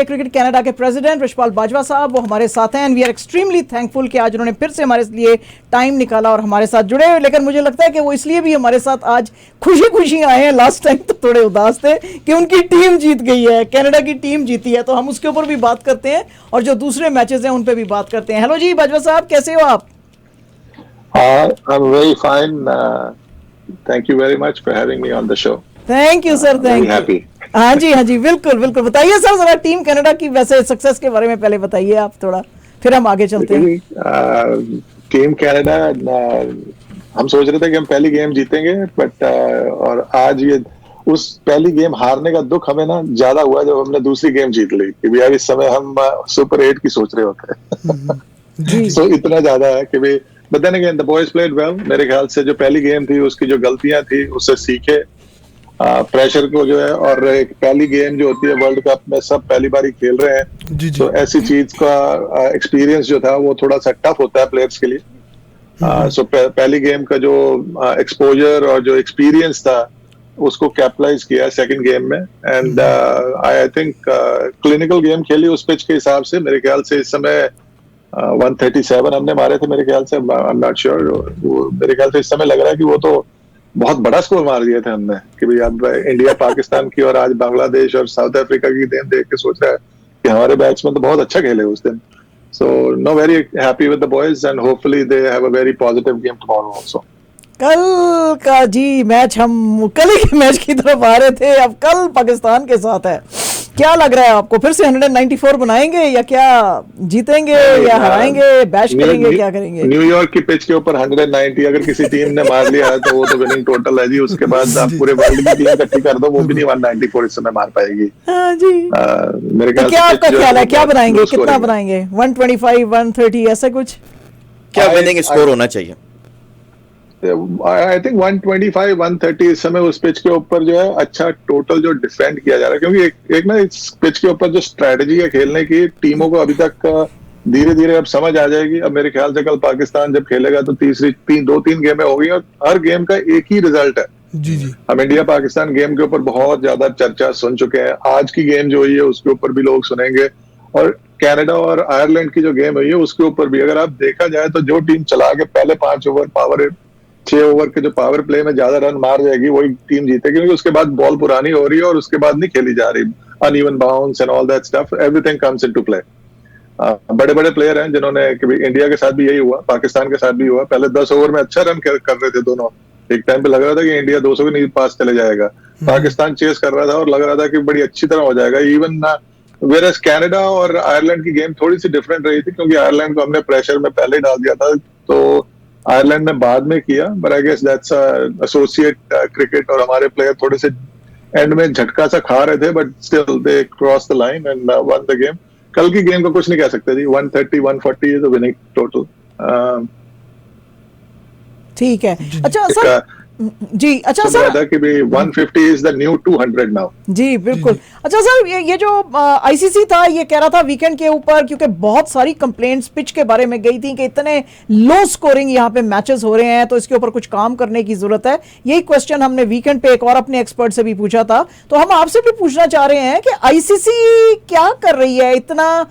Cricket Canada के president Rishpal Bajwa साहब वो हमारे साथ हैं and we are extremely thankful कि आज उन्होंने फिर से हमारे लिए टाइम निकाला और हमारे साथ जुड़े। लेकिन मुझे लगता है कि वो इसलिए भी हमारे साथ आज खुशी खुशी आए हैं, लास्ट टाइम तो थोड़े उदास थे कि उनकी टीम जीत गई है, कनाडा की टीम जीती है, तो हम उसके ऊपर भी बात करते हैं और जो दूसरे मैचेस हैं उन पर भी बात करते हैं। हेलो जी बाजवा साहब, कैसे हो आप? आई am very fine, thank you very much for having me on the show. Thank you sir, thank you. हाँ जी बिल्कुल बिल्कुल। बताइए सर जरा टीम कनाडा की वैसे सक्सेस के बारे में पहले बताइए आप थोड़ा, फिर हम आगे चलते हैं। टीम कनाडा, हम सोच रहे थे कि हम पहली गेम जीतेंगे, बट और आज ये उस पहली गेम हारने का दुख हमें ना ज्यादा हुआ जब हमने दूसरी गेम जीत ली, क्योंकि अब इस समय हम सुपर 8 की सोच रहे होते हैं। तो इतना ज्यादा है कि भाई, but then again the boys played well. मेरे ख्याल से जो पहली गेम थी उसकी जो गलतियां थी उससे सीखे, प्रेशर को जो है, और एक पहली गेम जो होती है वर्ल्ड कप में सब पहली बार ही खेल रहे हैं जी। तो ऐसी चीज का एक्सपीरियंस जो था वो थोड़ा सा टफ होता है प्लेयर्स के लिए। सो पहली गेम का जो एक्सपोजर और जो एक्सपीरियंस था उसको कैपिटलाइज किया सेकंड गेम में, and I think clinical game खेली उस पिच के हिसाब से। मेरे ख्याल से इस समय 137 हमने मारे थे मेरे ख्याल से, आई एम नॉट श्योर। मेरे ख्याल से इस समय लग रहा है कि वो तो बहुत बड़ा स्कोर मार दिया था हमने, कि भाई अब इंडिया पाकिस्तान की और आज बांग्लादेश और साउथ अफ्रीका की गेम देख के सोच रहा है कि हमारे बैट्समैन तो बहुत अच्छा खेले उस दिन। So no, very happy with the boys and hopefully they have a very positive game tomorrow also. कल का जी मैच, हम कल ही मैच की तरफ आ रहे थे, अब कल पाकिस्तान के साथ है। क्या लग रहा है आपको, फिर से 194 बनाएंगे या क्या, जीतेंगे या हराएंगे, बैश करेंगे, क्या करेंगे? न्यूयॉर्क की पिच के ऊपर 190 अगर किसी टीम ने मार लिया है तो वो तो विनिंग टोटल है जी। उसके बाद आप पूरे वर्ल्ड की टीम इकट्ठी कर दो, वो भी नहीं 194 इस समय मार पाएगी। हाँ जी। मेरे ख्याल से क्या आपका ख्याल है, क्या बनाएंगे, कितना बनाएंगे? 125, 130 ऐसा कुछ? क्या विनिंग स्कोर होना चाहिए? आई थिंक 125, 130 इस समय उस पिच के ऊपर जो है अच्छा टोटल जो डिफेंड किया जा रहा है, क्योंकि एक ना इस पिच के ऊपर जो स्ट्रेटजी है खेलने की, टीमों को अभी तक धीरे धीरे अब समझ आ जाएगी। अब मेरे ख्याल से कल पाकिस्तान जब खेलेगा तो दो तीन गेमें हो गई और हर गेम का एक ही रिजल्ट है जी। हम इंडिया पाकिस्तान गेम के ऊपर बहुत ज्यादा चर्चा सुन चुके हैं, आज की गेम जो हुई है उसके ऊपर भी लोग सुनेंगे, और कनाडा और आयरलैंड की जो गेम हुई है उसके ऊपर भी। अगर आप देखा जाए तो जो टीम चला के पहले 5 ओवर 6 ओवर के जो पावर प्ले में ज्यादा रन मार जाएगी वही टीम जीतेगी, क्योंकि उसके बाद बॉल पुरानी हो रही है और उसके बाद नहीं खेली जा रही, uneven bounce and all that stuff, everything comes into play. बड़े बड़े प्लेयर हैं जिन्होंने, इंडिया के साथ भी यही हुआ, पाकिस्तान के साथ भी हुआ, पहले 10 ओवर में अच्छा रन कर रहे थे दोनों। एक टाइम पे लग रहा था कि इंडिया 200 के पास चले जाएगा, पाकिस्तान चेस कर रहा था और लग रहा था कि बड़ी अच्छी तरह हो जाएगा इवन। वेरएस कनाडा और आयरलैंड की गेम थोड़ी सी डिफरेंट रही थी, क्योंकि आयरलैंड को हमने प्रेशर में पहले डाल दिया था, तो आयरलैंड ने बाद में किया, but I guess that's associate cricket, और हमारे प्लेयर थोड़े से एंड में झटका सा खा रहे थे, but still they cross the line and one the game. कल की गेम को कुछ नहीं कह सकते जी, 130, 140 इज द विनिंग टोटल। ठीक है। अच्छा सर जी, अच्छा सर कि 150 इज द न्यू 200 नाउ जी बिल्कुल। अच्छा सर, ये जो आईसीसी था ये कह रहा था वीकेंड के ऊपर, क्योंकि बहुत सारी कंप्लेंट्स पिच के बारे में गई थी कि इतने लो स्कोरिंग यहाँ पे मैचेस हो रहे हैं तो इसके ऊपर कुछ काम करने की जरूरत है। यही क्वेश्चन हमने वीकेंड पे एक और अपने एक्सपर्ट से भी पूछा था, तो हम आपसे भी पूछना चाह रहे हैं कि आईसीसी क्या कर रही है, इतना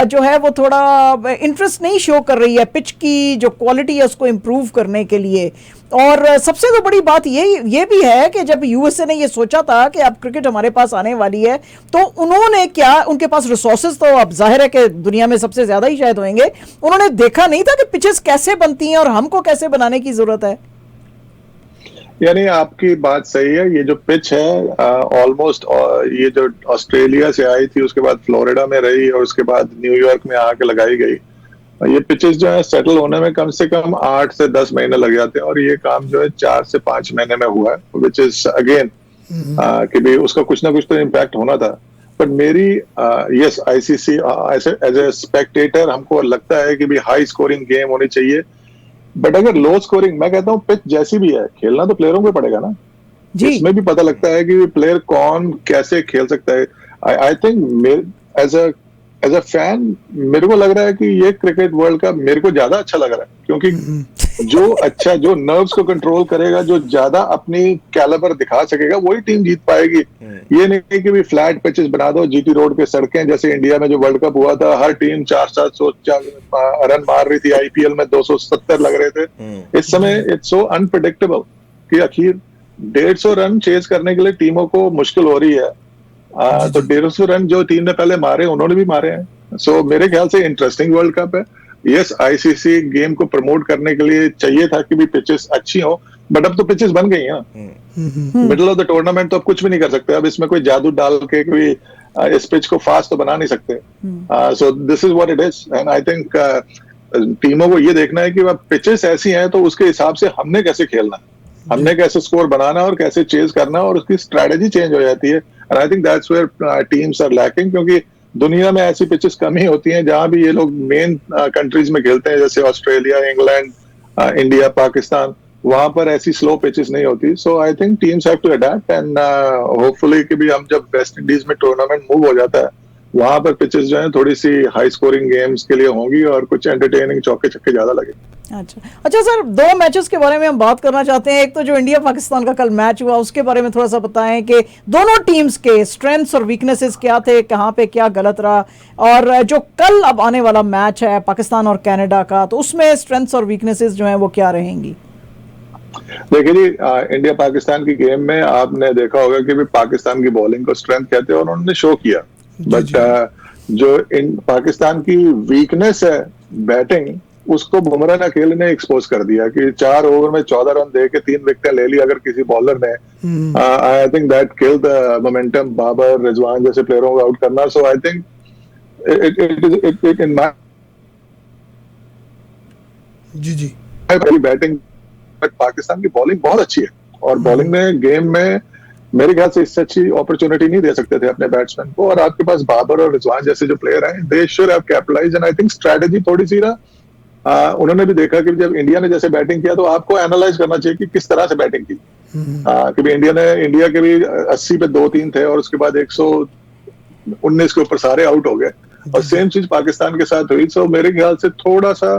जो है वो थोड़ा इंटरेस्ट नहीं शो कर रही है पिच की जो क्वालिटी है उसको इम्प्रूव करने के लिए। और सबसे तो बड़ी बात ये भी है कि जब यूएसए ने ये सोचा था कि अब क्रिकेट हमारे पास आने वाली है, तो उन्होंने क्या, उनके पास रिसोर्सेज तो अब जाहिर है कि दुनिया में सबसे ज्यादा ही शायद होंगे, उन्होंने देखा नहीं था कि पिचेस कैसे बनती हैं और हमको कैसे बनाने की जरूरत है। यानी आपकी बात सही है, ये जो पिच है ऑलमोस्ट ये जो ऑस्ट्रेलिया से आई थी, उसके बाद फ्लोरिडा में रही और उसके बाद न्यूयॉर्क में आके लगाई गई, ये पिचेस जो है सेटल होने में कम से कम 8 से 10 महीने लग जाते हैं, और ये काम जो है 4 से 5 महीने में हुआ है, विच इज अगेन कि भाई उसका कुछ ना कुछ तो इम्पैक्ट होना था। बट मेरी yes ICC as a spectator हमको लगता है कि भाई हाई स्कोरिंग गेम होनी चाहिए, बट अगर लो स्कोरिंग, मैं कहता हूँ पिच जैसी भी है, खेलना तो प्लेयरों को पड़ेगा ना जी। इसमें भी पता लगता है कि प्लेयर कौन कैसे खेल सकता है। I think as a as a fan मेरे को लग रहा है कि ये क्रिकेट वर्ल्ड का मेरे को ज्यादा अच्छा लग रहा है, क्योंकि जो नर्व्स को कंट्रोल करेगा, जो ज्यादा अपनी कैलिबर दिखा सकेगा, वही टीम जीत पाएगी। ये नहीं कि भी फ्लैट पिचेस बना दो, जीटी रोड पे सड़कें, जैसे इंडिया में जो वर्ल्ड कप हुआ था, हर टीम 400-700 रन मार रही थी, आईपीएल में 270 लग रहे थे। इस समय इट्स सो अनप्रेडिक्टेबल कि आखिर 150 रन चेज करने के लिए टीमों को मुश्किल हो रही है। तो 150 रन जो टीम ने पहले मारे उन्होंने भी मारे हैं। सो मेरे ख्याल से इंटरेस्टिंग वर्ल्ड कप है। यस, आईसीसी गेम को प्रमोट करने के लिए चाहिए था कि भी पिचेस अच्छी हो, बट अब तो पिचेस बन गई हैं। मिडिल ऑफ द टूर्नामेंट तो अब कुछ भी नहीं कर सकते। अब इसमें कोई जादू डाल के कोई इस पिच को फास्ट तो बना नहीं सकते। So this is what it is, and I think टीमों को ये देखना है कि पिचेस ऐसी हैं तो उसके हिसाब से हमने कैसे खेलना है, हमने कैसे स्कोर बनाना और कैसे चेज करना, और उसकी स्ट्रेटेजी चेंज हो जाती है। And I think that's where teams are lacking, क्योंकि दुनिया में ऐसी पिचेस कम ही होती हैं जहां भी ये लोग मेन कंट्रीज में खेलते हैं, जैसे ऑस्ट्रेलिया, इंग्लैंड, इंडिया, पाकिस्तान, वहां पर ऐसी स्लो पिचेस नहीं होती। So I think teams have to adapt, and hopefully कि भी हम जब वेस्ट इंडीज में टूर्नामेंट मूव हो जाता है, वहां पर पिचेस जो है थोड़ी सी हाई स्कोरिंग गेम्स के लिए होंगी और कुछ एंटरटेनिंग चौके छक्के ज्यादा लगे। अच्छा सर, दो मैचेस के बारे में हम बात करना चाहते हैं। एक तो जो इंडिया पाकिस्तान का कल मैच हुआ, उसके बारे में थोड़ा सा बताएं कि दोनों टीम्स के स्ट्रेंथ्स और वीकनेसेस क्या थे, कहां पे क्या गलत रहा, और जो कल अब आने वाला मैच है पाकिस्तान और कनाडा का, तो उसमें स्ट्रेंथ्स और वीकनेसेस जो हैं वो क्या रहेंगी? देखिए जी, इंडिया पाकिस्तान की गेम में आपने देखा होगा कि भी पाकिस्तान की बॉलिंग को स्ट्रेंथ कहते हैं और उन्होंने शो किया, बट जो इन पाकिस्तान की वीकनेस है बैटिंग, उसको बुमराह ने अकेले ने एक्सपोज कर दिया कि 4 ओवर में 14 रन दे के 3 विकेटें ले ली अगर किसी बॉलर ने। I think that kill the momentum. Babar, Rizwan जैसे प्लेयरों को आउट करना, so I think it in my जी बैटिंग, बट पाकिस्तान की बॉलिंग बहुत अच्छी है, और बॉलिंग में गेम में मेरे ख्याल से इससे अच्छी अपॉर्चुनिटी नहीं दे सकते थे अपने बैट्समैन को। और आपके पास बाबर और रिजवान जैसे जो प्लेयर हैं, they should have capitalised, and I think strategy थोड़ी सी ना, उन्होंने भी देखा कि जब इंडिया ने जैसे बैटिंग किया तो आपको एनालाइज करना चाहिए कि किस तरह से बैटिंग की। कि इंडिया के भी 80 पे 2-3 थे और उसके बाद 119 के ऊपर सारे आउट हो गए, और सेम चीज पाकिस्तान के साथ हुई। सो मेरे ख्याल से थोड़ा सा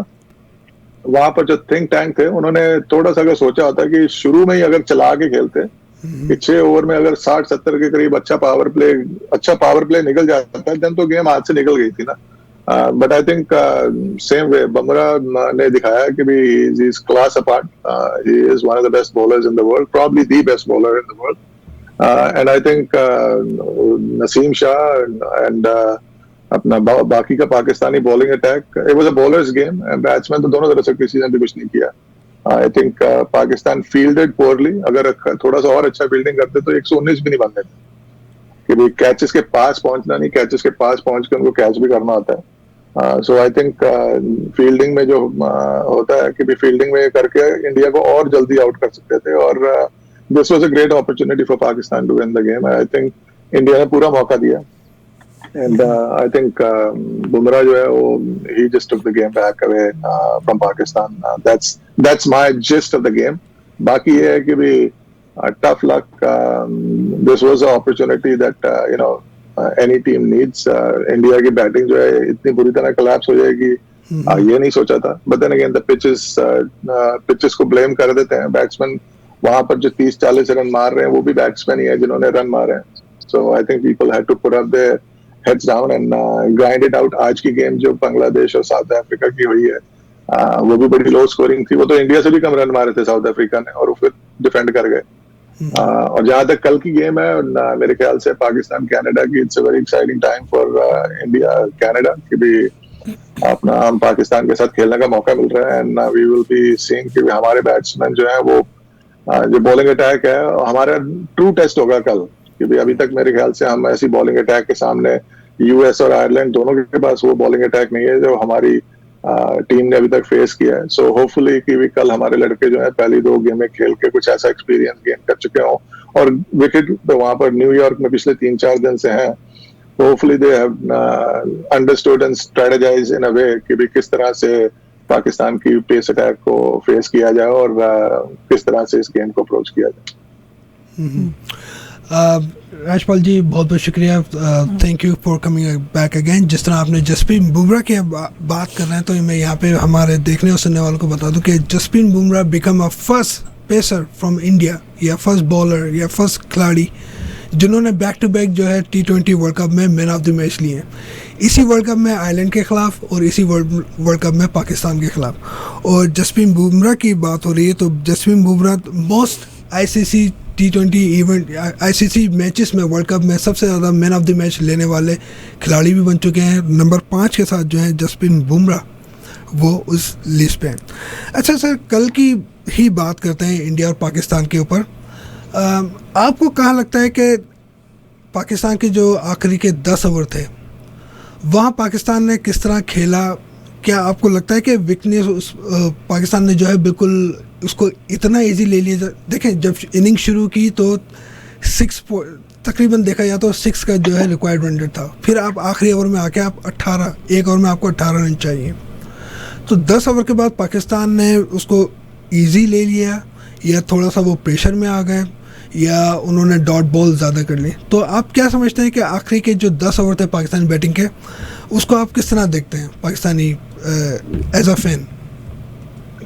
वहां पर जो थिंक टैंक थे, उन्होंने थोड़ा सा अगर सोचा होता कि शुरू में ही अगर चला के खेलते कि 6 ओवर में अगर 60-70 के करीब अच्छा पावर प्ले निकल जाता है, देन तो गेम हाथ से निकल गई थी ना। But I think same way Bumrah ने दिखाया कि भी he is class apart. He is one of the best bowlers in the world, probably the best bowler in the world. And I think Naseem Shah and अपना बाकी का Pakistani bowling attack, it was a bowler's game, batsman तो दोनों तरफ से किसी ने भी कुछ नहीं किया। I think Pakistan fielded poorly, अगर थोड़ा सा और अच्छा फील्डिंग करते तो 119 भी नहीं बनते थे। कि भी कैचेस के पास पहुंचना नहीं, कैचेस के पास पहुंच के उनको कैच भी करना होता है। सो आई थिंक फील्डिंग में जो होता है कि भी फील्डिंग में करके इंडिया को और जल्दी आउट कर सकते थे, और this was a great opportunity for Pakistan to win the game. I think India ने पूरा मौका दिया, एंड आई थिंक बुमराह जो है वो he just took the game back away from Pakistan. That's my gist of the game. बाकी ये है कि भी tough luck. This was an opportunity that any team needs. India की बैटिंग जो है इतनी बुरी तरह collapse हो जाएगी, ये नहीं सोचा था। But then again the pitches को blame कर देते हैं बैट्समैन। वहां पर जो 30-40 रन मार रहे हैं वो भी बैट्समैन ही है जिन्होंने रन मारे हैं। So I think people had to put up their heads down and grind it out. आज की गेम जो बांग्लादेश और साउथ अफ्रीका की हुई है, वो भी बड़ी लो स्कोरिंग थी। वो तो इंडिया से भी कम रन मारे थे साउथ अफ्रीका ने, और वो फिर डिफेंड कर गए। और जहां तक कल की गेम है, मेरे ख्याल से पाकिस्तान कनाडा की, it's a very exciting time for India Canada, कि भी अपना हम पाकिस्तान के साथ खेलने का मौका मिल रहा है, and we will be seeing कि हमारे बैट्समैन जो है वो जो बॉलिंग अटैक है हमारा ट्रू टेस्ट होगा कल। कि अभी तक मेरे ख्याल से हम ऐसी बॉलिंग अटैक के सामने, यूएस और आयरलैंड दोनों के पास वो बॉलिंग अटैक नहीं है जो हमारी टीम ने अभी तक फेस किया है। सो होपफुली कि भी कल हमारे लड़के जो है पहली 2 गेमें खेल के कुछ ऐसा एक्सपीरियंस गेन कर चुके हों, और विकेट तो वहां पर न्यूयॉर्क में पिछले 3-4 दिन से हैं। Hopefully they have understood and strategise in a way कि भी किस तरह से पाकिस्तान की पेस अटैक को फेस किया जाए और किस तरह से इस गेम को अप्रोच किया जाए। राजपाल जी बहुत बहुत शुक्रिया, thank you for coming back again. जिस तरह आपने जसप्रीत बुमराह की बात कर रहे हैं, तो मैं यहाँ पे हमारे देखने और सुनने वालों को बता दूं कि Jasprit Bumrah become a first pacer from India, या फर्स्ट बॉलर या फर्स्ट खिलाड़ी जिन्होंने बैक टू बैक जो है T20 वर्ल्ड कप में मैन ऑफ द मैच लिए हैं। इसी वर्ल्ड कप में आयरलैंड के ख़िलाफ़ और इसी वर्ल्ड कप में पाकिस्तान के ख़िलाफ़। और जसप्रीत बुमराह की बात हो रही है, तो Jasprit Bumrah most ICC T20 event ICC matches में वर्ल्ड कप में सबसे ज़्यादा मैन ऑफ द मैच लेने वाले खिलाड़ी भी बन चुके हैं। नंबर 5 के साथ जो है जसप्रीत बुमराह वो उस लिस्ट पे हैं। अच्छा सर, कल की ही बात करते हैं इंडिया और पाकिस्तान के ऊपर। आपको कहाँ लगता है कि पाकिस्तान के जो आखिरी के 10 ओवर थे वहाँ पाकिस्तान ने किस तरह खेला? क्या आपको लगता है कि वीकनेस पाकिस्तान ने जो है बिल्कुल उसको इतना इजी ले लिया? देखें, जब इनिंग शुरू की तो 6 तकरीबन देखा जाए तो 6 का जो है रिक्वायर्ड रन रेट था। फिर आप आखिरी ओवर में आके आप 18, एक ओवर में आपको 18 रन चाहिए। तो 10 ओवर के बाद पाकिस्तान ने उसको इजी ले लिया, या थोड़ा सा वो प्रेशर में आ गए, या उन्होंने डॉट बॉल ज़्यादा कर ली? तो आप क्या समझते हैं कि आखिरी के जो 10 ओवर थे पाकिस्तानी बैटिंग के, उसको आप किस तरह देखते हैं Pakistani as a fan?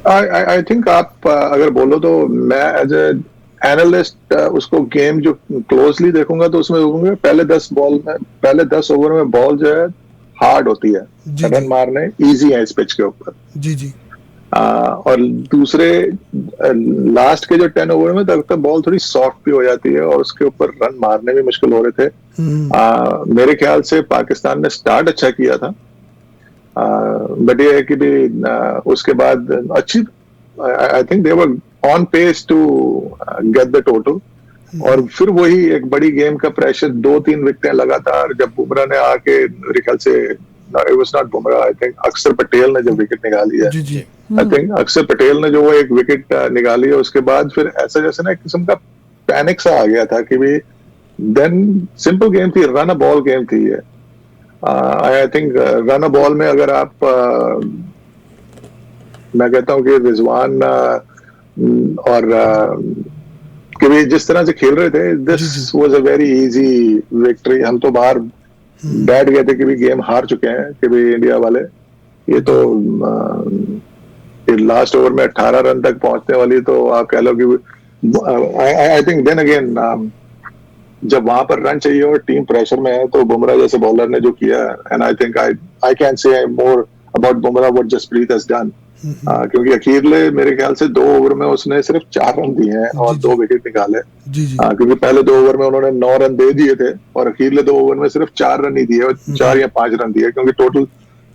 I think आप अगर बोलो तो मैं एज ए एनालिस्ट उसको गेम जो क्लोजली देखूंगा तो उसमें देखूंगा पहले 10 ओवर में बॉल जो है हार्ड होती है, रन मारने इजी है इस पिच के ऊपर। जी जी। और दूसरे लास्ट के जो 10 ओवर में तक बॉल थोड़ी सॉफ्ट भी हो जाती है और उसके ऊपर रन मारने भी मुश्किल हो रहे थे। मेरे ख्याल से पाकिस्तान ने स्टार्ट अच्छा किया था, बट ये है कि भी उसके बाद अच्छी, I think they were on pace to get the total. और फिर वही एक बड़ी गेम का प्रेशर, 2-3 विकेटें लगातार जब बुमराह ने आके, मेरे ख्याल से it was not Bumrah, I think अक्षर पटेल ने जब विकेट निकाली है, आई थिंक अक्षर पटेल ने जो वो एक विकेट निकाली है, उसके बाद फिर ऐसा जैसे ना एक किस्म का पैनिक सा आ गया था कि भी देन सिंपल गेम थी, रन अ बॉल गेम थी ये। I think run a ball में अगर आप मैं कहता हूँ कि रिजवान और कि भी जिस तरह से खेल रहे थे, this was a very easy victory. हम तो बाहर बैठ गए थे कि भी गेम हार चुके हैं कि भी इंडिया वाले, ये तो लास्ट ओवर में 18 रन तक पहुंचने वाली, तो आप कह लो कि आई थिंक देन अगेन जब वहां पर रन चाहिए और टीम प्रेशर में है, तो बुमराह जैसे बॉलर ने जो किया, and I think I can say more about Bumrah what Jasprit has done, क्योंकि अखीरले मेरे ख्याल से 2 ओवर में उसने सिर्फ 4 रन दिए हैं और 2 विकेट निकाले। क्योंकि पहले 2 ओवर में उन्होंने 9 रन दे दिए थे और अखीरले 2 ओवर में सिर्फ 4 रन ही दिए, 4 या 5 रन दिए, क्योंकि टोटल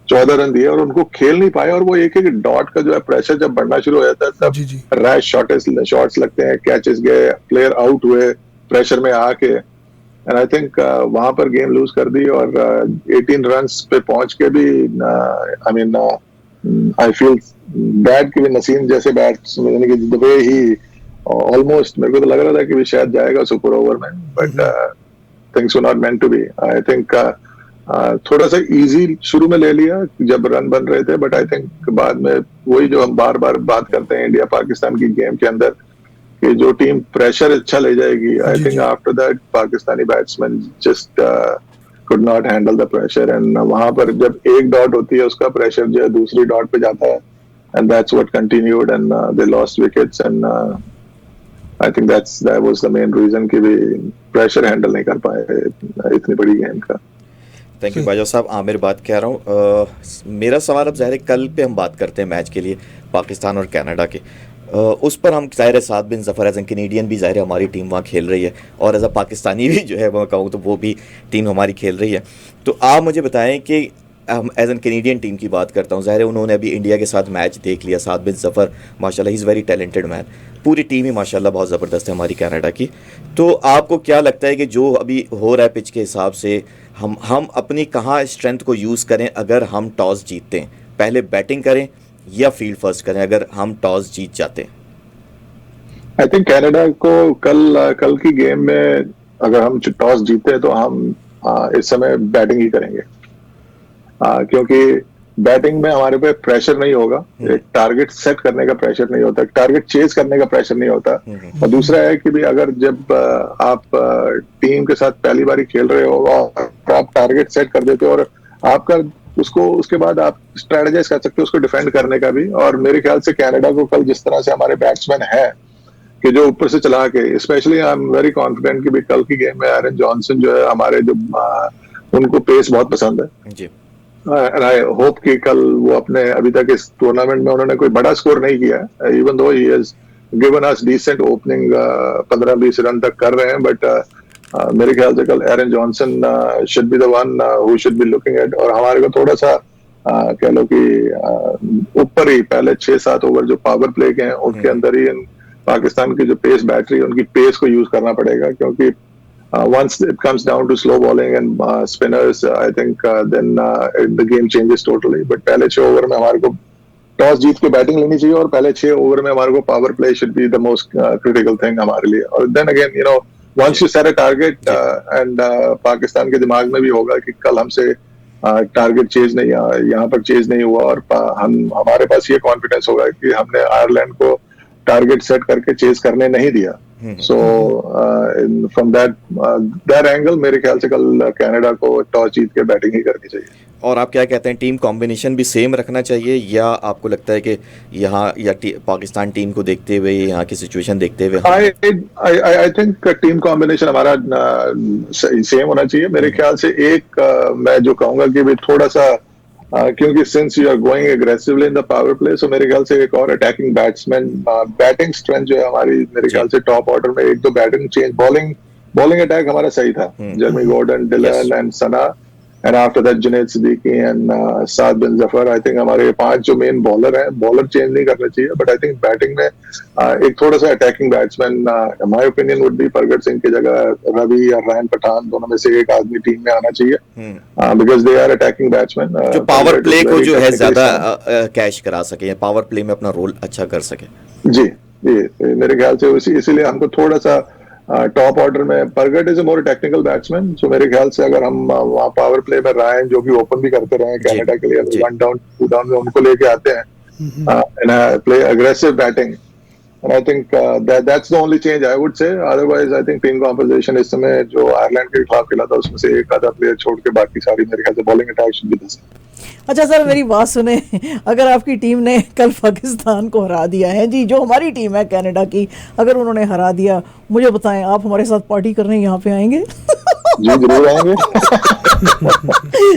14 रन दिए और उनको खेल नहीं पाए। और वो एक डॉट का जो है प्रेशर जब बढ़ना शुरू हो जाता है तब रैश शॉट्स लगते हैं, कैचेस गए, प्लेयर आउट हुए प्रेशर में आके, एंड आई थिंक वहां पर गेम लूज कर दी। और 18 रन्स पे पहुंच के भी I mean I feel bad कि नसीम जैसे बैट्समैन, यानी कि द वे ही ऑलमोस्ट, मेरे को तो लग रहा था कि भी शायद जाएगा सुपर ओवर में, but things were not meant to be. I think थोड़ा सा इजी शुरू में ले लिया जब रन बन रहे थे, बट आई थिंक बाद में वही जो हम बार बार बात करते हैं इंडिया पाकिस्तान की गेम के अंदर, कि जो टीम प्रेशर अच्छा ले जाएगी, I think after that Pakistani batsman just could not handle the pressure, and वहां पर जब एक डॉट होती है उसका प्रेशर जो है दूसरी डॉट पे जाता है, and that's what continued, and they lost wickets, and I think that was the main reason कि भी प्रेशर हैंडल नहीं कर पाए इतनी बड़ी गेम का। थैंक यू बाजवा साहब। आमिर बात कह रहा हूँ। मेरा सवाल अब ज़ाहिर है कल पे हम बात करते हैं मैच के लिए पाकिस्तान और कनाडा के, उस पर हम ज़ाहिर है साद बिन ज़फ़र एज एन कैनेडियन भी ज़ाहिर है हमारी टीम वहाँ खेल रही है, और एज अ पाकिस्तानी भी जो है मैं कहूँ तो वो भी टीम हमारी खेल रही है। तो आप मुझे बताएं कि हम एज एन कैनेडियन टीम की बात करता हूँ, ज़ाहिर है उन्होंने अभी इंडिया के साथ मैच देख लिया, साद बिन ज़फ़र माशाल्लाह he is very talented man, पूरी टीम ही माशाल्लाह बहुत ज़बरदस्त है हमारी कनाडा की। तो आपको क्या लगता है कि जो अभी हो रहा है पिच के हिसाब से हम अपनी कहाँ स्ट्रेंथ को यूज़ करें अगर हम टॉस जीतते हैं, पहले बैटिंग करें या फील्ड फर्स्ट करें अगर हम टॉस जीत जाते हैं? आई थिंक कनाडा को कल की गेम में अगर हम टॉस जीते तो हम इस समय बैटिंग ही करेंगे, क्योंकि बैटिंग में हमारे पे प्रेशर नहीं होगा, एक टारगेट सेट करने का प्रेशर नहीं होता, टारगेट चेज करने का प्रेशर नहीं होता। और दूसरा है कि भी अगर जब आप टीम के साथ पहली बार खेल रहे हो और आप टारगेट सेट कर देते हो और आपका उसको उसके बाद आप स्ट्रेटेजाइज कर सकते हो उसको डिफेंड करने का भी। और मेरे ख्याल से कनाडा को कल जिस तरह से हमारे बैट्समैन है कि जो ऊपर से चला के, specially I am very confident कि भी कल की गेम में एरन जॉनसन जो है हमारे जो उनको पेस बहुत पसंद है जी। एंड आई होप कि कल वो अपने अभी तक इस टूर्नामेंट में उन्होंने कोई बड़ा स्कोर नहीं किया है, even though he has given us decent opening 15-20 run तक कर रहे हैं, बट मेरे ख्याल से कल Aaron Johnson should be the one who should be looking at. और हमारे को थोड़ा सा कह लो कि ऊपर ही पहले 6-7 ओवर जो पावर प्ले के हैं उनके अंदर ही पाकिस्तान की जो पेस बैटरी है उनकी पेस को यूज करना पड़ेगा, क्योंकि once it comes down to slow bowling and spinners, I think then the game changes totally. But पहले 6 ओवर में हमारे को टॉस जीत के बैटिंग लेनी चाहिए और पहले 6 ओवर में हमारे को power play should be the most critical thing हमारे लिए। और then again, you know, once you set a target and Pakistan के दिमाग में भी होगा कि कल हमसे टारगेट चेज नहीं, यहाँ पर चेज नहीं हुआ और हमारे पास ये कॉन्फिडेंस होगा कि हमने आयरलैंड को टारगेट सेट करके चेज करने नहीं दिया। सो फ्रॉम दैट एंगल मेरे ख्याल से कल कनाडा को टॉस जीत के बैटिंग ही करनी चाहिए। और आप क्या कहते हैं, टीम कॉम्बिनेशन भी सेम रखना चाहिए या आपको लगता है कि यहाँ या पाकिस्तान टीम को देखते हुए, यहाँ की सिचुएशन देखते हुए? आई थिंक टीम कॉम्बिनेशन हमारा सेम होना चाहिए मेरे ख्याल से। एक मैं जो कहूंगा कि भी थोड़ा सा क्योंकि since you are going aggressively in the power play, so मेरे ख्याल से एक और अटैकिंग बैट्समैन बैटिंग स्ट्रेंथ जो है हमारी मेरे ख्याल से टॉप ऑर्डर में 1-2 बैटिंग चेंज, बॉलिंग अटैक हमारा सही था, Jeremy Gordon, Dillon and Sana, and after that Junaid Siddiqui and Saad Bin Zafar. I think हमारे 5 जो मेन बॉलर हैं, बॉलर चेंज नहीं करने चाहिए, बट आई थिंक बैटिंग में एक थोड़ा सा attacking batsman my opinion would be Pargat Singh की जगह रवि या रायन पठान, दोनों में से एक आदमी टीम में आना चाहिए, because they are attacking batsman जो पावर प्ले को जो है ज्यादा कैश करा सके या पावर प्ले में अपना रोल अच्छा कर सके। जी मेरे ख्याल से इसीलिए हमको थोड़ा सा टॉप ऑर्डर में Pargat is a more technical batsman, so मेरे ख्याल से अगर हम वहाँ पावर प्ले में रायन जो भी ओपन भी करते रहे कनाडा के लिए 1 डाउन 2 डाउन में उनको लेके आते हैं and play aggressive batting, and I think that's the only change I would say. Otherwise I think team composition इस समय जो आयरलैंड के खिलाफ खेला था उसमें से एक आधा प्लेयर छोड़ के बाकी सारी मेरे ख्याल से bowling attack should be the same. अच्छा सर, मेरी बात सुने, अगर आपकी टीम ने कल पाकिस्तान को हरा दिया है जी, जो हमारी टीम है कनाडा की, अगर उन्होंने हरा दिया, मुझे बताएं आप हमारे साथ पार्टी करने यहाँ पे आएंगे? जी जरूर आएंगे।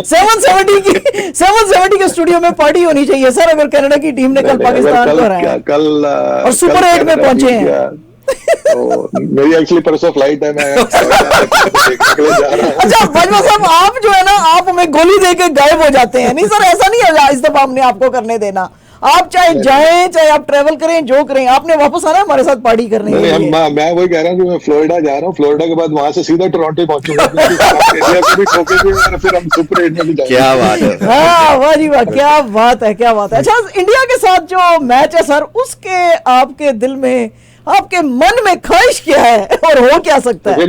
770 के स्टूडियो में पार्टी होनी चाहिए सर, अगर कनाडा की टीम ने कल पाकिस्तान को हराया कल और सुपर 8 में पहुंचे हैं। तो मेरी एक्चुअली परसों फ्लाइट है, मैं देखने के लिए जा रहा हूं। अच्छा बाजवा साहब, आप जो है ना, आप हमें गोली देके गायब हो जाते हैं। नहीं सर, ऐसा नहीं है इस दफा हमने आपको करने देना। आप चाहे जाएं चाहे आप ट्रेवल करें, जो करें, आपने वापस आना है हमारे साथ पार्टी करने के लिए। मैं वही कह रहा हूँ कि मैं फ्लोरिडा जा रहा हूँ, फ्लोरिडा के बाद वहां से सीधा टोरंटो पहुंचूंगा, इंडिया को भी ठोकेंगे और फिर हम सुपर 8 में भी जाएंगे। क्या बात है, हाँ वाह जी वाह, क्या बात है, क्या बात है। अच्छा, इंडिया के साथ जो मैच है सर, उसके आपके दिल में, आपके मन में ख्वाहिश क्या है और हो क्या सकता है?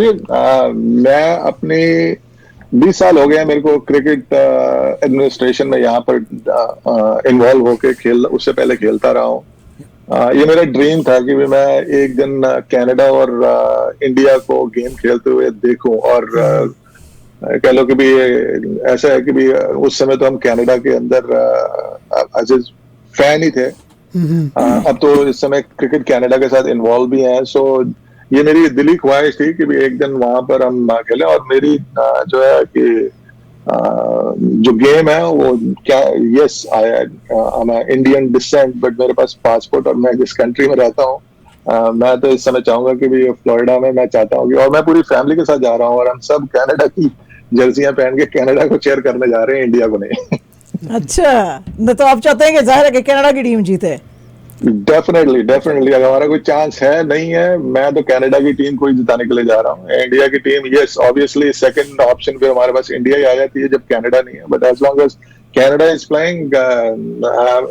मैं अपने 20 साल हो गए मेरे को क्रिकेट एडमिनिस्ट्रेशन में यहाँ पर इन्वॉल्व होके उससे पहले खेलता रहा हूँ। ये मेरा ड्रीम था कि भी मैं एक दिन कनाडा और इंडिया को गेम खेलते हुए देखूं, और कह लो कि भी ऐसा है कि भी उस समय तो हम कनाडा के अंदर एज ए फैन ही थे, अब तो इस समय क्रिकेट कनाडा के साथ इन्वॉल्व भी हैं। सो ये मेरी दिली ख्वाहिश थी कि भी एक दिन वहां पर हम खेलें, और मेरी जो है कि जो गेम है वो क्या, yes I am Indian descent, but मेरे पास पासपोर्ट और मैं जिस कंट्री में रहता हूँ, मैं तो इस समय चाहूंगा कि भी फ्लोरिडा में मैं चाहता हूँ कि, और मैं पूरी फैमिली के साथ जा रहा हूँ, और हम सब कनाडा की जर्सियां पहन के कनाडा को चेयर करने जा रहे हैं, इंडिया को नहीं। अच्छा, तो आप चाहते हैं कि जाहिर है कि कनाडा की टीम जीते? डेफिनेटली अगर हमारा कोई चांस है, नहीं है, मैं तो कनाडा की टीम को ही जिताने के लिए जा रहा हूँ। इंडिया की team, yes obviously second option पे हमारे पास इंडिया ही आ जाती है जब कनाडा नहीं है, but as long as Canada is playing I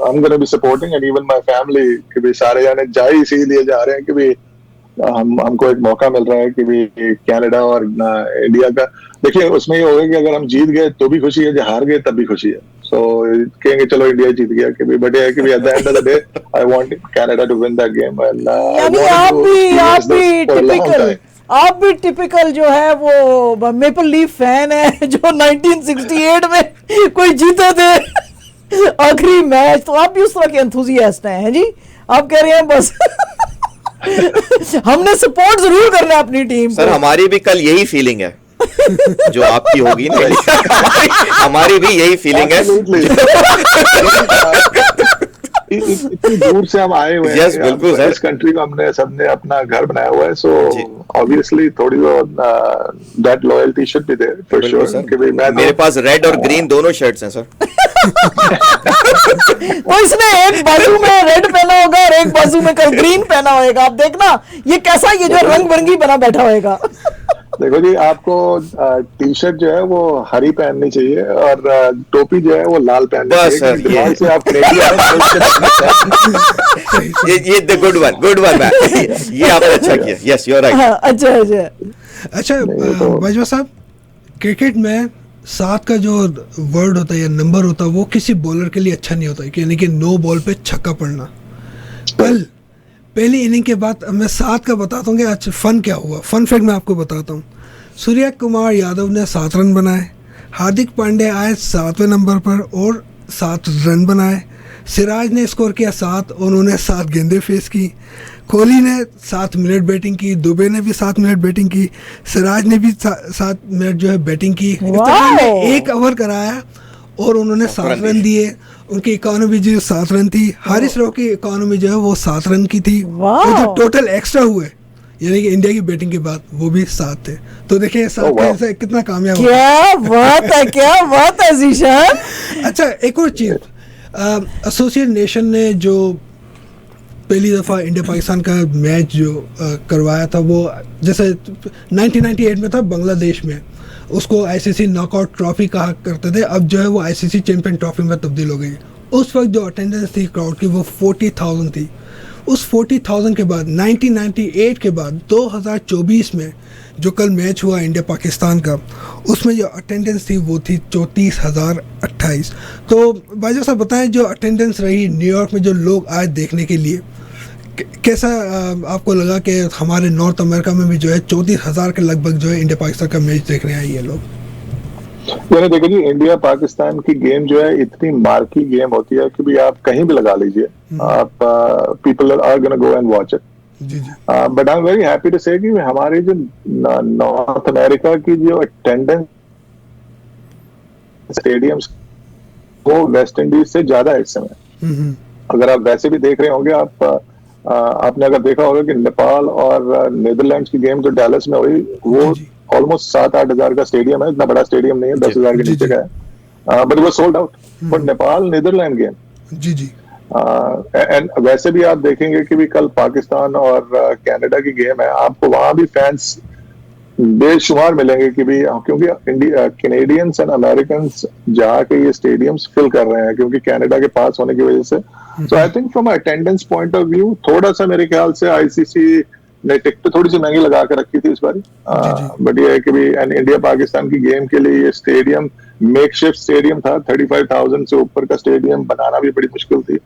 am gonna be supporting, and even my family कि भी सारे जाने जा ही इसीलिए जा रहे हैं कि भी हमको एक मौका मिल रहा है कि भी कनाडा और इंडिया का, देखिए उसमें ये होगा कि अगर हम जीत गए तो भी खुशी है, जो हार गए तब भी खुशी है। सो कहेंगे चलो इंडिया जीत गया, कि भी बट ये है कि भी at the end of the day I want Canada to win that game. यानी आप भी टिपिकल जो है वो मेपल लीफ फैन है जो 1968 में कोई जीते थे आखिरी मैच, तो आप भी उस तरह के एंथुसियास्ट हैं जी। आप कह रहे हैं बस हमने सपोर्ट जरूर करना है अपनी टीम सर, हमारी भी कल यही फीलिंग है जो आपकी होगी ना। हमारी भी यही फीलिंग है। इतनी दूर से हम आए हुए Yes, हैं, बिल्कुल सर। इस कंट्री को हमने सबने अपना घर बनाया हुआ है, सो ऑब्वियसली थोड़ी that loyalty should be there for बिल्कुल श्योर। सर। कि भाई मैं मेरे पास रेड और ग्रीन दोनों शर्ट्स हैं सर। तो इसने एक बाजू में रेड पहना होगा और एक बाजू में कल ग्रीन पहना होगा। आप देखना ये कैसा, ये जो रंग बिरंगी बना बैठा होगा। देखो जी, आपको टी शर्ट जो है वो हरी पहननी चाहिए और टोपी जो है वो लाल पहननी बस चाहिए। सर, दिमाग ये- से आप ये गुड वन मैन। ये आपने अच्छा किया। Yes, you are right. हाँ, अच्छा अच्छा। अच्छा नहीं, तो- बाजवा साहब, क्रिकेट में 7 का जो वर्ड होता है या नंबर होता है वो किसी बॉलर के लिए अच्छा नहीं होता है, यानी कि नो बॉल पे छक्का पड़ना। कल पहली इनिंग के बाद मैं 7 का बताता हूँ कि आज फन क्या हुआ। फन फैक्ट मैं आपको बताता हूँ। सूर्य कुमार यादव ने 7 रन बनाए, हार्दिक पांड्या आए 7वें नंबर पर और 7 रन बनाए, सिराज ने स्कोर किया 7 और उन्होंने 7 गेंदें फेस की, कोहली ने 7 मिनट बैटिंग की, दुबे ने भी 7 मिनट बैटिंग की, सिराज ने भी 7 मिनट जो है बैटिंग की। इफ्तिखार ने 1 ओवर कराया और उन्होंने 7 रन दिए। उनकी इकोनॉमी जो 7 रन थी, हारिस राव की इकोनॉमी जो है वो 7 रन की थी, और जो टोटल एक्स्ट्रा हुए यानी कि इंडिया की बैटिंग के बाद वो भी 7 थे। तो देखिए 7 कैसे कितना कामयाब हुआ। क्या बात है, क्या बात है जीशान। अच्छा, एक और चीज़, एसोसिएट नेशन ने जो पहली दफ़ा इंडिया पाकिस्तान का मैच जो करवाया था वो जैसे 1998 में था बांग्लादेश में, उसको आईसीसी नॉकआउट ट्रॉफी कहा करते थे। अब जो है वो आईसीसी चैंपियन ट्रॉफी में तब्दील हो गई। उस वक्त जो अटेंडेंस थी क्राउड की वो 40,000 थी। उस 40,000 के बाद 1998 के बाद 2024 में जो कल मैच हुआ इंडिया पाकिस्तान का, उसमें जो अटेंडेंस थी वो थी 34,028। तो भाई साहब बताएं, जो अटेंडेंस रही न्यूयॉर्क में, जो लोग आए देखने के लिए, कैसा आपको लगा कि हमारे नॉर्थ अमेरिका में भी जो है 34,000 के लगभग जो है इंडिया पाकिस्तान का मैच देखने आए ये लोग? मैंने देखो जी, इंडिया पाकिस्तान की गेम जो है इतनी मार्की गेम होती है कि भी आप कहीं भी लगा लीजिए, आप people are gonna go and watch it. जी जी। But I am very happy to say कि हमारे जो नॉर्थ अमेरिका की जो अटेंडेंस स्टेडियम्स वो वेस्ट इंडीज से ज्यादा है इस समय। अगर आप वैसे भी देख रहे होंगे, आपने अगर देखा होगा कि नेपाल और नीदरलैंड्स की गेम जो डैलस में हुई वो जी। ऑलमोस्ट 7-8 हजार का स्टेडियम है। इतना बड़ा स्टेडियम नहीं है, 10,000 के जी, नीचे जी। का है, बट वो sold out. But Nepal Netherlands game, जी जी। एंड वैसे भी आप देखेंगे कि भी कल पाकिस्तान और कनाडा की गेम है, आपको वहां भी फैंस बेशुमार मिलेंगे कि भी, क्योंकि कैनेडियंस एंड अमेरिकन जाके ये स्टेडियम्स फिल कर रहे हैं क्योंकि कनाडा के पास होने की वजह से। So I think from attendance point of view थोड़ा सा मेरे ख्याल से आईसीसी ने टिकट थोड़ी सी महंगी लगा के रखी थी इस बार, बट ये है कि भी एंड इंडिया पाकिस्तान की गेम के लिए ये स्टेडियम मेकशिफ्ट स्टेडियम था। 35,000 से ऊपर का स्टेडियम बनाना भी बड़ी मुश्किल थी।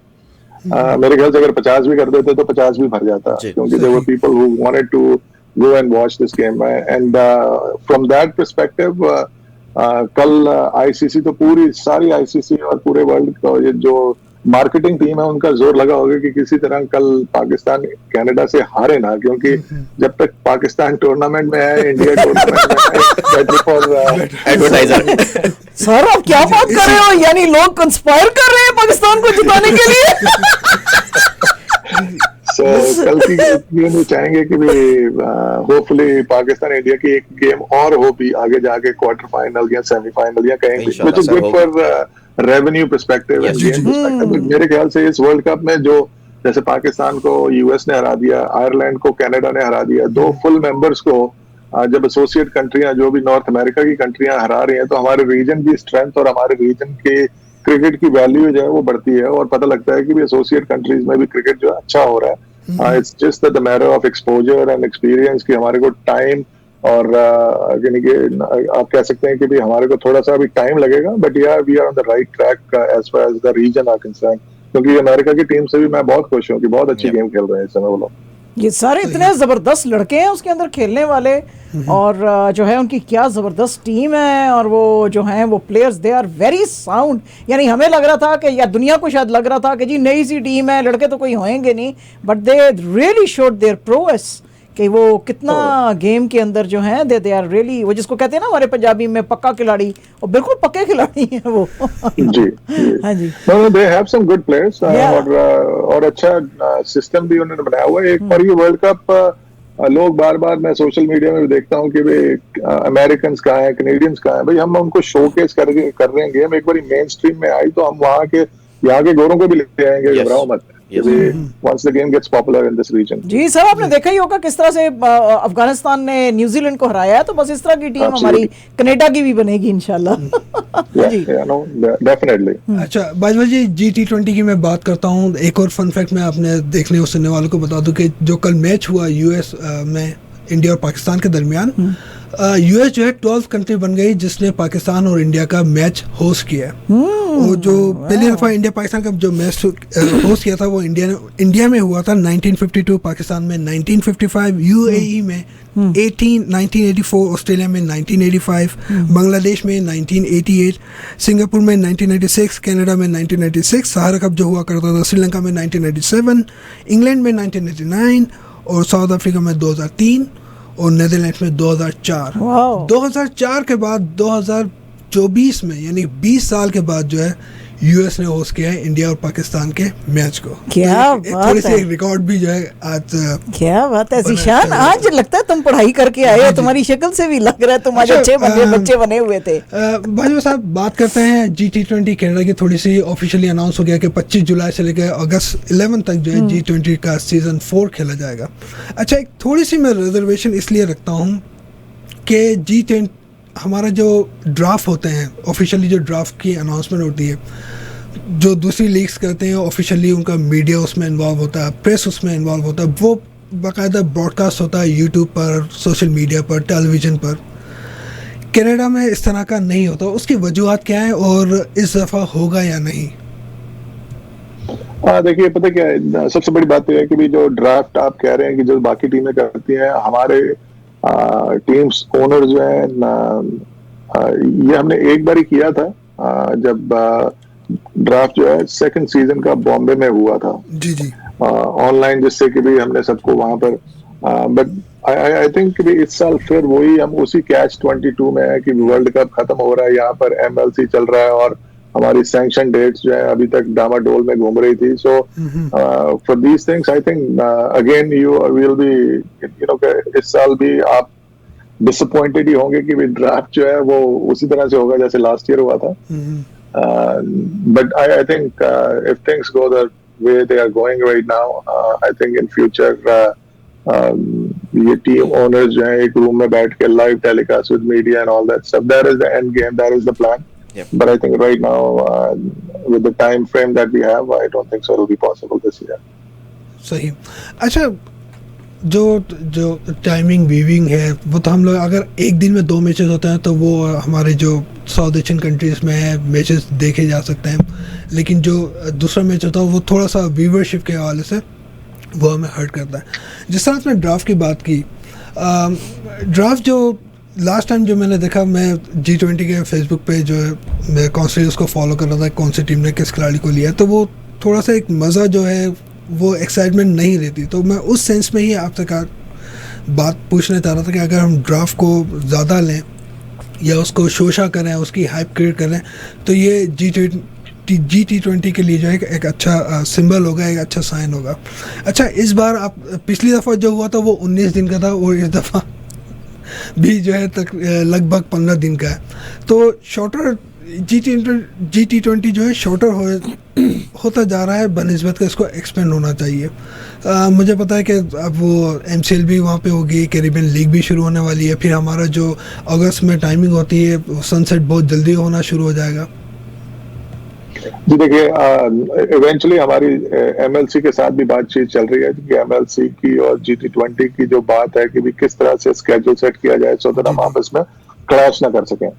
मेरे ख्याल से अगर 50 भी कर देते तो 50 भी भर जाता, क्योंकि there were people who wanted to go and watch this game. And from that perspective कल आईसीसी तो पूरी सारी आईसीसी और पूरे वर्ल्ड का ये जो मार्केटिंग टीम है उनका जोर लगा होगा कि किसी तरह कल पाकिस्तान कनाडा से हारे ना, क्योंकि जब तक पाकिस्तान टूर्नामेंट में है, इंडिया टूर्नामेंट में है, फॉर एडवर्टाइजर। सर आप क्या बात कर रहे हो, यानी लोग कंस्पायर कर रहे हैं पाकिस्तान को जिताने के लिए। सो कल की गेम चाहेंगे कि होपफुली पाकिस्तान इंडिया की एक गेम और हो भी आगे जाके क्वार्टर फाइनल या सेमीफाइनल या कहीं भी, इंशाल्लाह which is sir, good for revenue perspective end game perspective. मेरे ख्याल से इस वर्ल्ड कप में जो जैसे पाकिस्तान को यूएस ने हरा दिया, आयरलैंड को कनाडा ने हरा दिया, 2 फुल मेंबर्स को जब एसोसिएट कंट्रियां जो भी नॉर्थ अमेरिका की कंट्रियां हरा रही हैं, तो हमारे रीजन की स्ट्रेंथ और हमारे रीजन के क्रिकेट की वैल्यू जो है वो बढ़ती है और पता लगता है कि भी एसोसिएट कंट्रीज में भी क्रिकेट जो है अच्छा हो रहा है। It's just the matter of exposure and experience कि हमारे को टाइम और यानी कि आप कह सकते हैं कि भी हमारे को थोड़ा सा अभी टाइम लगेगा, बट यार we are on the right track as far as the region are concern, क्योंकि अमेरिका की टीम से भी मैं बहुत खुश हूँ कि बहुत अच्छी गेम खेल रहे हैं इस समय वो लोग। ये सारे इतने जबरदस्त लड़के हैं उसके अंदर खेलने वाले, और जो है उनकी क्या जबरदस्त टीम है, और वो जो हैं वो players they are very sound. यानी हमें लग रहा था कि, या दुनिया को शायद लग रहा था कि जी नई सी टीम है, लड़के तो कोई होंगे नहीं, but they really showed their prowess कि वो कितना गेम के अंदर जो है दे आर रियली, वो जिसको कहते हैं ना हमारे पंजाबी में पक्का खिलाड़ी, और बिल्कुल पक्के खिलाड़ी हैं वो। जी हाँ जी, they have some good players, और अच्छा सिस्टम भी उन्होंने बनाया हुआ है। एक और ये वर्ल्ड कप लोग बार बार मैं सोशल मीडिया में भी देखता हूँ कि भाई अमेरिकन कहाँ है, कैनेडियंस कहाँ है, भाई हम उनको शोकेस कर रहे हैं गेम। एक बार मेन स्ट्रीम में आई तो हम वहाँ के गोरों को भी लेते आएंगे, घबराओ मत। Once the game gets popular in this region. जी सर, आपने देखा ही होगा किस तरह से अफगानिस्तान ने न्यूजीलैंड को हराया है, तो बस इस तरह की टीम हमारी कनाडा की भी बनेगी इंशाल्लाह। जी डेफिनेटली। अच्छा बाजवा जी, G20 की मैं बात करता हूँ। एक और फन फैक्ट मैं अपने देखने और सुनने वालों को बता दूं कि जो कल मैच हुआ यूएस में इंडिया और पाकिस्तान के दरमियान, यूएस जो है 12th कंट्री बन गई जिसने पाकिस्तान और इंडिया का मैच होस्ट किया है। और जो पहली दफा इंडिया पाकिस्तान का जो मैच होस्ट किया था वो इंडिया में हुआ था 1952, पाकिस्तान में 1955, यूएई में 1984, ऑस्ट्रेलिया में 1985, बांग्लादेश में 1988, सिंगापुर में 1996, कनाडा में 1996, सहारा कप जो हुआ करता था श्रीलंका में 1997, इंग्लैंड में 1999 और साउथ अफ्रीका में 2003 और नीदरलैंड्स में 2004। 2004 के बाद 2024 में यानी 20 साल के बाद जो है यूएस ने होस्ट किया है इंडिया और पाकिस्तान के मैच को। क्या तो बात थोड़ी सी है, एक रिकॉर्ड भी जो है आज। क्या बात है ज़ीशान, आज लगता है तुम पढ़ाई करके आए हो, तुम्हारी शक्ल से भी लग रहा है तुम आज अच्छे बच्चे बने हुए थे। भाई साहब बात करते हैं G20 कनाडा की। थोड़ी सी ऑफिशियली अनाउंस हो गया कि 25 जुलाई से लेकर अगस्त 11 तक जो है G20 का सीजन 4 खेला जाएगा। अच्छा, एक थोड़ी सी मैं रिजर्वेशन इसलिए रखता हूँ कि G20 हमारा जो ड्राफ्ट होते हैं, ऑफिशियली जो ड्राफ्ट की अनाउंसमेंट होती है, जो दूसरी लीग्स करते हैं ऑफिशियली उनका मीडिया उसमें इन्वॉल्व होता है, प्रेस उसमें इन्वॉल्व होता है, वो बाकायदा ब्रॉडकास्ट होता है यूट्यूब पर, सोशल मीडिया पर, टेलीविज़न पर। कनाडा में इस तरह का नहीं होता। उसकी वजूहत क्या है और इस दफ़ा होगा या नहीं? देखिए पता क्या है, सबसे बड़ी बात यह है कि भी जो ड्राफ्ट आप कह रहे हैं कि जो बाकी टीमें करती हैं, हमारे टीम्स ओनर जो है ये हमने एक बार ही किया था जब ड्राफ्ट जो है सेकंड सीजन का बॉम्बे में हुआ था जी जी ऑनलाइन, जिससे कि भी हमने सबको वहां पर, बट आई थिंक कि इस साल फिर वही हम उसी कैच 22 में है कि वर्ल्ड कप खत्म हो रहा है, यहाँ पर MLC चल रहा है और हमारी सैंक्शन डेट्स जो है अभी तक डामाडोल में घूम रही थी। So for these things I think again you will be इस साल भी आप डिसअपॉइंटेड ही होंगे कि ड्राफ्ट जो है वो उसी तरह से होगा जैसे लास्ट ईयर हुआ था। But I think if things go the way they are going right now, I think in future ये टीम ओनर्स जो है एक रूम में बैठ के live telecast with media and all that stuff, that is the end game, that is the plan. But I think right now, with the time frame that we have, I don't think so it will be possible this year. सही। अच्छा, जो timing weaving है वो तो हम लोग अगर एक दिन में 2 मैचेस होते हैं तो वो हमारे जो साउथ एशियन कंट्रीज़ में है मैचेस देखे जा सकते हैं, लेकिन जो दूसरा मैच होता है वो थोड़ा सा व्यूवरशिप के हवाले से वो हमें हर्ट करता है। जिस तरह आपने ड्राफ्ट की बात की, ड्राफ्ट जो लास्ट टाइम जो मैंने देखा, मैं G20 के फेसबुक पे जो है मैं कॉन्स्टेंटली उसको फॉलो कर रहा था कौन सी टीम ने किस खिलाड़ी को लिया, तो वो थोड़ा सा एक मज़ा जो है वो एक्साइटमेंट नहीं रहती। तो मैं उस सेंस में ही आपसे बात पूछना चाह रहा था कि अगर हम ड्राफ्ट को ज़्यादा लें या उसको शोशा करें, उसकी हाइप क्रिएट करें, तो ये G20 के लिए जो है एक अच्छा सिंबल होगा, एक अच्छा साइन होगा। अच्छा, इस बार आप पिछली दफ़ा जो हुआ था वो 19 दिन का था और इस दफ़ा भी जो है तक लगभग 15 दिन का है, तो शॉर्टर G20 जो है शॉर्टर होता जा रहा है बनिस्बत का इसको एक्सपेंड होना चाहिए। मुझे पता है कि अब वो MCL भी वहाँ पे होगी, कैरिबियन लीग भी शुरू होने वाली है, फिर हमारा जो अगस्त में टाइमिंग होती है सनसेट बहुत जल्दी होना शुरू हो जाएगा। जी देखिए, इवेंचुअली हमारी एमएलसी के साथ भी बातचीत चल रही है कि एमएलसी की और GT20 की जो बात है कि भी किस तरह से स्केड्यूल सेट किया जाए सो दैट हम आपस में क्लैश ना कर सकें।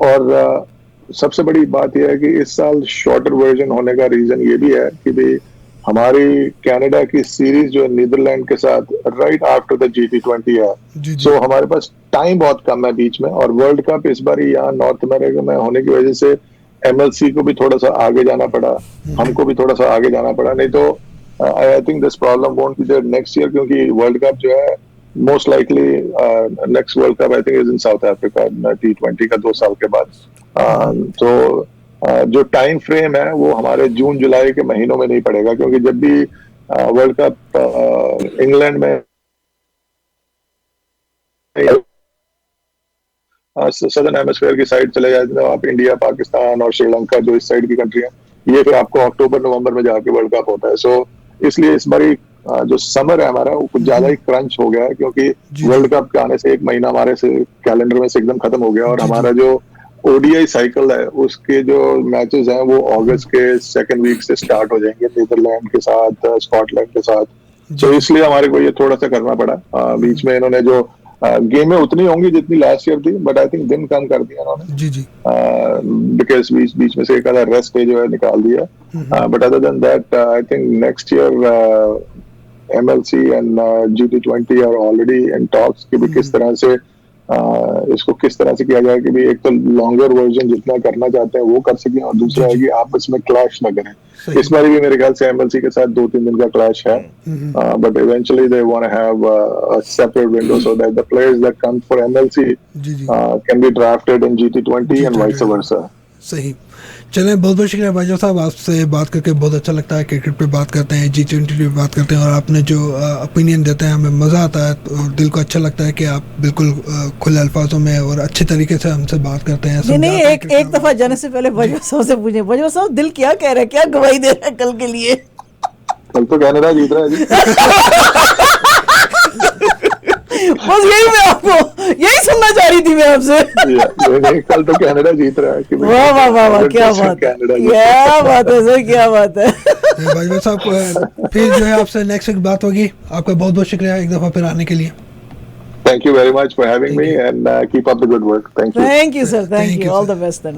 और सबसे बड़ी बात यह है कि इस साल शॉर्टर वर्जन होने का रीजन ये भी है कि भी हमारी कनाडा की सीरीज जो नीदरलैंड के साथ राइट आफ्टर द GT20 है, सो हमारे पास टाइम बहुत कम है बीच में। और वर्ल्ड कप इस बार यहाँ नॉर्थ अमेरिका में होने की वजह से एमएलसी को भी थोड़ा सा आगे जाना पड़ा, हमको भी थोड़ा सा आगे जाना पड़ा। नहीं तो I think this problem won't be there next year, क्योंकि वर्ल्ड कप जो है most likely next world cup I think is in South Africa T20 का 2 साल के बाद। तो जो टाइम फ्रेम है वो हमारे जून जुलाई के महीनों में नहीं पड़ेगा, क्योंकि जब भी वर्ल्ड कप इंग्लैंड में सदर्न हेमिस्फीयर की साइड चले जाते हैं, आप इंडिया, पाकिस्तान और श्रीलंका जो इस साइड की कंट्री है, ये फिर आपको अक्टूबर नवंबर में जाके वर्ल्ड कप होता है। सो इसलिए इस बारी जो समर है हमारा वो कुछ ज्यादा ही क्रंच हो गया है, क्योंकि वर्ल्ड कप के आने से 1 महीना हमारे से कैलेंडर में से एकदम खत्म हो गया। और हमारा जो ओडीआई साइकिल है उसके जो मैचेस हैं वो अगस्त के 2nd वीक से स्टार्ट हो जाएंगे, नीदरलैंड के साथ, स्कॉटलैंड के साथ। तो इसलिए हमारे को ये थोड़ा सा करना पड़ा। बीच में इन्होंने जो गेमें उतनी होंगी जितनी लास्ट ईयर थी, बट आई थिंक दिन कम कर दिया इन्होंने, बिकॉज बीच में से एक आधा रेस्ट डे जो है निकाल दिया। But other than that I think next year MLC and GT20 are already in talks कि भी किस तरह से इसको किस तरह से किया जाए कि भी एक तो लॉन्गर वर्जन जितना करना चाहते हैं वो कर सकें, और दूसरा है कि आपस में क्लैश ना करें। इस बार भी मेरे ख्याल से एमएलसी के साथ 2-3 दिन का क्लैश है, but eventually they want to have a separate window so that the players that come for MLC can be drafted in GT20 and vice versa. सही। चलें, बहुत बहुत शुक्रिया भाईजान साहब, आपसे बात करके बहुत अच्छा लगता है। क्रिकेट पे बात करते हैं, G20 पे बात करते हैं, और आपने जो ओपिनियन देते हैं हमें मज़ा आता है, तो दिल को अच्छा लगता है कि आप बिल्कुल खुले अल्फाजों में और अच्छे तरीके से हमसे बात करते हैं। नहीं, एक दफा जाने से पहले भाईजान साहब से पूछे, भाईजान साहब दिल क्या कह रहा है, क्या गवाही दे रहा है कल के लिए? कल तो कनाडा जीत रहा है जी। बस यही मैं आपको यही सुनना चाह रही थी मैं आपसे। कल तो कनाडा जीत रहा है। वाह वाह वाह वाह, क्या बात है, क्या बात है सर, क्या बात है। भाई साहब फिर जो है आपसे नेक्स्ट वीक बात होगी। आपका बहुत बहुत शुक्रिया एक दफा फिर आने के लिए। Thank you very much for having me and keep up the good work. Thank you. Thank you sir, thank you. All the best then.